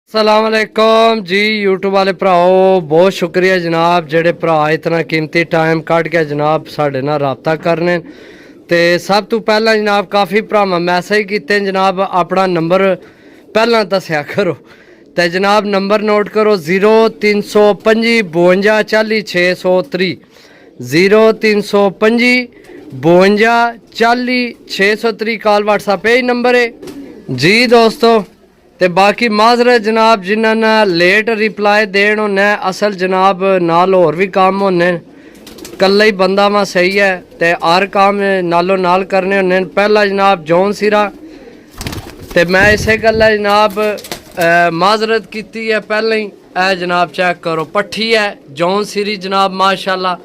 अस्सलाम वालेकुम जी यूट्यूब वाले भराओ, बहुत शुक्रिया जनाब जेड़े भरा इतना कीमती टाइम कट के जनाब साढ़े नाल रबता करने। तो सब तो पहला जनाब काफ़ी भरावां मैसेज किते जनाब अपना नंबर पहला दस्या करो। तो जनाब नंबर नोट करो 0325 52 40 630 0325 52 40 630 कॉल व्हाट्सएप यही नंबर है जी दोस्तों। ते बाकी माजरत जनाब जिन्होंने लेट रिप्लाई देन होने असल जनाब नाल होर भी काम होने कल्ला ही बंदा वा सही है ते हर काम नालों नाल करने होने। पहला जनाब जौन सिरा ते मैं इसे गल्ला जनाब माजरत की है पहले ही ए जनाब चेक करो पट्ठी है जौन सिरी जनाब माशाल्लाह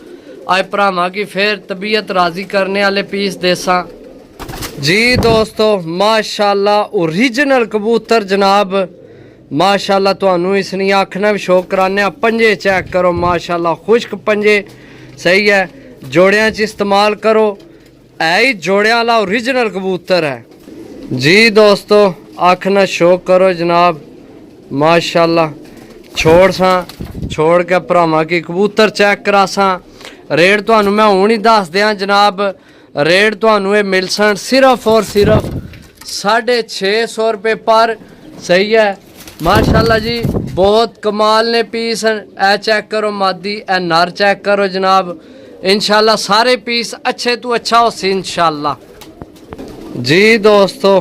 आज भरावां की फिर तबीयत राजी करने वाले पीस देसा जी दोस्तों। माशाल्लाह ओरिजिनल कबूतर जनाब माशाल्लाह तुहानू इसनी आखना भी शौक कराने। पंजे चेक करो माशाल्लाह खुश्क पंजे सही है जोड़ियां च इस्तेमाल करो है ही जोड़ियां वाला ओरिजिनल कबूतर है जी दोस्तों। आखना शौक करो जनाब माशाल्लाह। छोड़ के भरावां की कबूतर चेक करासा। रेट तुहानू मैं हुण ही दस दियां जनाब। रेट तुहानू मिल सन सिर्फ और सिर्फ 650 रुपये पर सही है माशाल्लाह जी। बहुत कमाल ने पीस ए चेक करो मादी ए नर चेक करो जनाब। इंशाल्लाह सारे पीस अच्छे तो अच्छा हो सी इंशाल्लाह जी दोस्तों।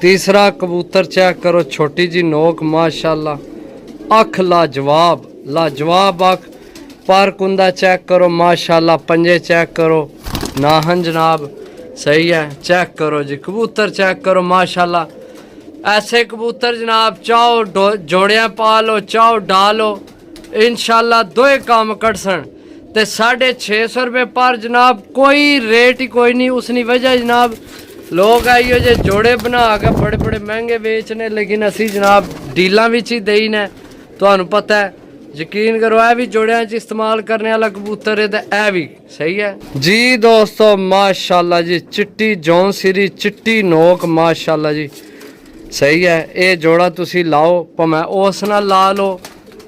तीसरा कबूतर चेक करो छोटी जी नोक माशाल्लाह अख लाजवाब अख पर कुंदा चेक करो माशाल्लाह। पंजे चेक करो नाहन जनाब सही है चेक करो जी। कबूतर चेक करो माशाल्लाह। ऐसे कबूतर जनाब चाहो जोड़ियां पालो चाहो डालो इंशाल्लाह दो काम कटसन। ते 650 रुपये पर जनाब कोई रेट ही कोई नहीं। उसनी वजह जनाब लोग आइयो जे जोड़े बना के बड़े बड़े महंगे बेचने लेकिन असी जनाब डीलां विच ही देई ने। तुहानू पता है यकीन करो ए भी जोड़ियां च इस्तेमाल करने वाला कबूतर है तो ए भी सही है जी दोस्तों। माशाल्लाह जी चिट्टी जौन सिरी चिट्टी नोक माशाल्लाह जी सही है। ये जोड़ा तुसी लाओ भावें उस नाल ला लो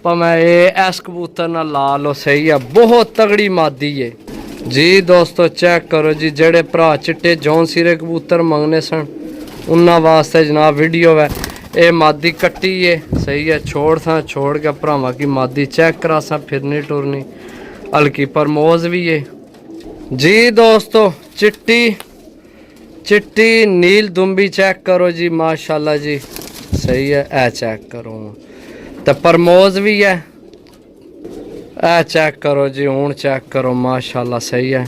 भावें इस कबूतर नाल ला लो सही है। बहुत तगड़ी मादी है जी दोस्तों। चेक करो जी जेड़े भरा चिट्टे जौन सिरे कबूतर मंगने सन उन्हां वास्ते जनाब वीडियो है। ये मादी कट्टी है सही है। छोड़ के भरावां की मादी चेक करा सा फिरनी टुरनी हल्की परमोज भी है जी दोस्तों। चिट्टी नील दुम्बी चेक करो जी माशाल्लाह जी सही है। ए चेक करो तो परमोज भी है ए चेक करो जी हूँ चेक करो माशाल्लाह सही है।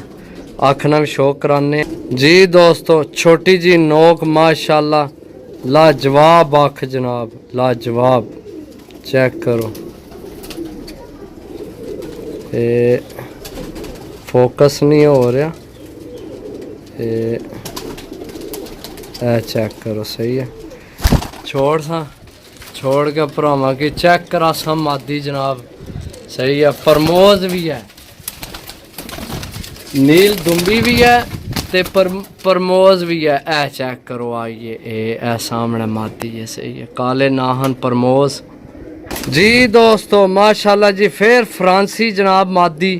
आखना भी शौक कराने जी दोस्तों। छोटी जी नोक माशाल्लाह लाजवाब आख जनाब लाजवाब चेक करो। ये फोकस नहीं हो रहा ये चेक करो सही है। छोड़ के भरावां की चेक करा सा मादी जनाब सही है। परमोज भी है नील दुम्बी भी है ते परमोज भी है ए चेक करो आइए ए सामने मादी है सही है। काले नाहन परमोज जी दोस्तों माशाल्लाह जी। फिर फ्रांसी जनाब मादी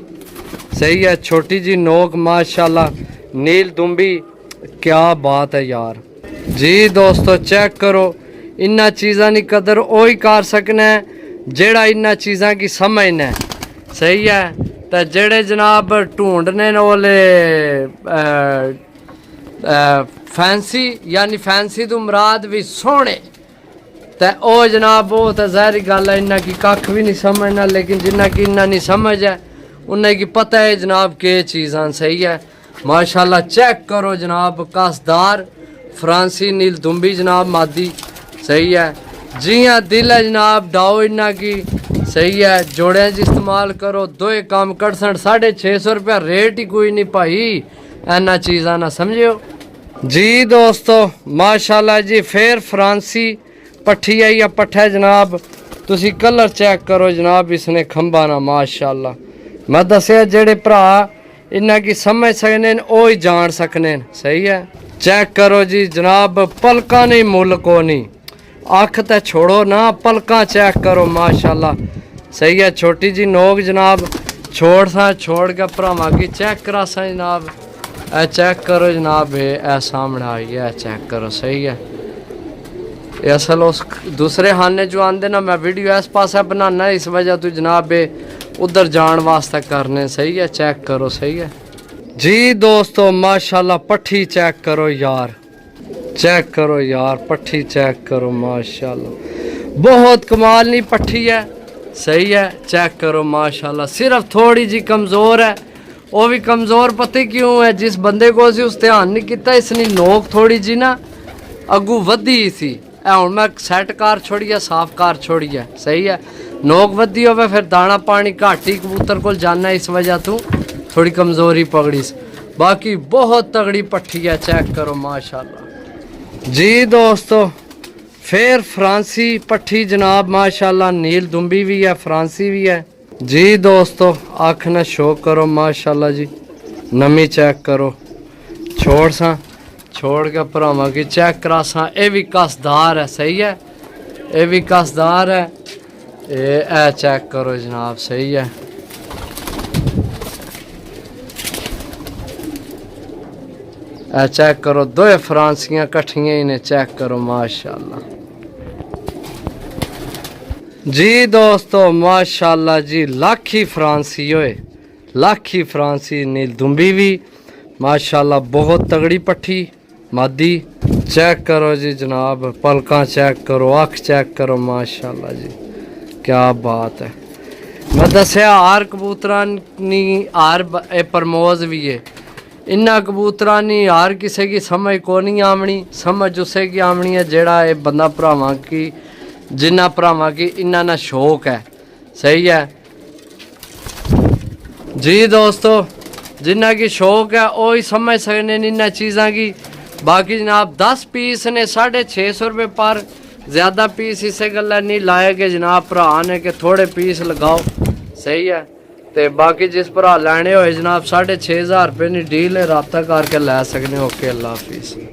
सही है। छोटी जी नोक माशाल्लाह नील दुम्बी क्या बात है यार जी दोस्तों। चेक करो इन्ना चीज़ां की कदर वही कर सकना जेड़ा इन्ना चीज़ां की समझना सही है। तो जेड़े जनाब ढूंढने वाले फैंसी यानी फैंसी तो मुराद भी सोहने तो ओ जनाब वो तो ज़ाहिर गल है इन्ना की कख भी नहीं समझना। लेकिन जिन्ना की इन्ना नहीं समझ है उन्हें की पता है जनाब के चीज़ां सही है माशाल्लाह। चेक करो जनाब कसदार फ्रांसी नील दुम्बी जनाब मादी सही है। जी हाँ दिल है जनाब डाओ इन्ना की सही है। जोड़ियां च इस्तेमाल करो दो काम कटसन। 650 रुपया रेट ही कोई नहीं भाई इन्ना चीज़ां ना समझियो जी दोस्तों माशाल्लाह जी। फिर फ्रांसी पट्ठी आई या पट्ठा जनाब तुसी कलर चेक करो जनाब इसने खंबा ना माशाल्लाह। मैं दसिया जेड़े भरा इन्ना की समझ सकने ओ ही जान सकने सही है। चेक करो जी जनाब पलका नहीं मुल को नहीं अख ते छोड़ो ना, पलका चेक करो माशाल्लाह। सही है, छोटी जी नोक जनाब। छोड़ सा छोड़ के भरावां की चेक करा सा जनाब। ए चेक करो जनाब, ए सामने आई है, चेक करो। सही है, ये असल उस दूसरे खाने जो आंदे ना, मैं वीडियो इस पास बनाना इस वजह तो जनाब उधर जान वास्ते करने। सही है, चेक करो। सही है जी दोस्तों, माशाल्लाह पट्ठी चेक करो यार, चेक करो यार, पट्ठी चेक करो माशाल्लाह, बहुत कमाल नहीं पट्ठी है। सही है, चेक करो माशाल्लाह। सिर्फ थोड़ी जी कमज़ोर है, वो भी कमज़ोर पता क्यों है, जिस बंदे को असी उस ध्यान नहीं किया, इसने नोक थोड़ी जी ना अगू वधी सी। हूँ मैं सैट कार छोड़िए, साफ कार छोड़िए। सही है, नोक वधी हो फिर दाना पानी घट ही कबूतर को जाना, इस वजह तो थोड़ी कमज़ोरी पकड़ी। बाकी बहुत तगड़ी पट्ठी है, चेक करो माशाल्लाह जी दोस्तों। फिर फ्रांसी पट्ठी जनाब माशाल्लाह, नील दुम्बी भी है, फ्रांसी भी है जी दोस्तों। अख न शो करो माशाल्लाह जी, नमी चेक करो। छोड़ सा छोड़ के भरावां की चेक करा सा, ये भी कसदार है। सही है, ये भी कसदार है। ए चेक करो जनाब। सही है, ए चेक करो, दो फ्रांसियां कट्ठियां इन्हें, चेक करो माशाल्लाह जी दोस्तों। माशाल्लाह जी, लाखी फ्रांसी होए, लाखी फ्रांसी नील दुम्बी भी माशाल्लाह, बहुत तगड़ी पट्ठी मादी। चेक करो जी जनाब, पलका चेक करो, अख चेक करो माशाल्लाह जी, क्या बात है। मैं दसिया आर कबूतरा नहीं, आर प्रमोज भी है। इन्ना कबूतरा नहीं हर किसी की समझ को नहीं आमनी, समझ उसे की आमनी है जेड़ा ये बंदा भरावां की, जिन्ना भरावां की इन्ना ना शौक है। सही है जी दोस्तों, जिन्ना की शौक है वो ही समझ सकने इन्ना चीज़ा की। बाकी जनाब 10 पीस ने 650 रुपये पर, ज़्यादा पीस इसे गल्ला नहीं लाए कि जनाब भरा ने कि थोड़े पीस लगाओ। सही है, तो बाकी जिस भरा लैने होए जनाब 6500 रुपये की डील है, राबता करके लै सकने। ओके, अल्लाह हाफिज़।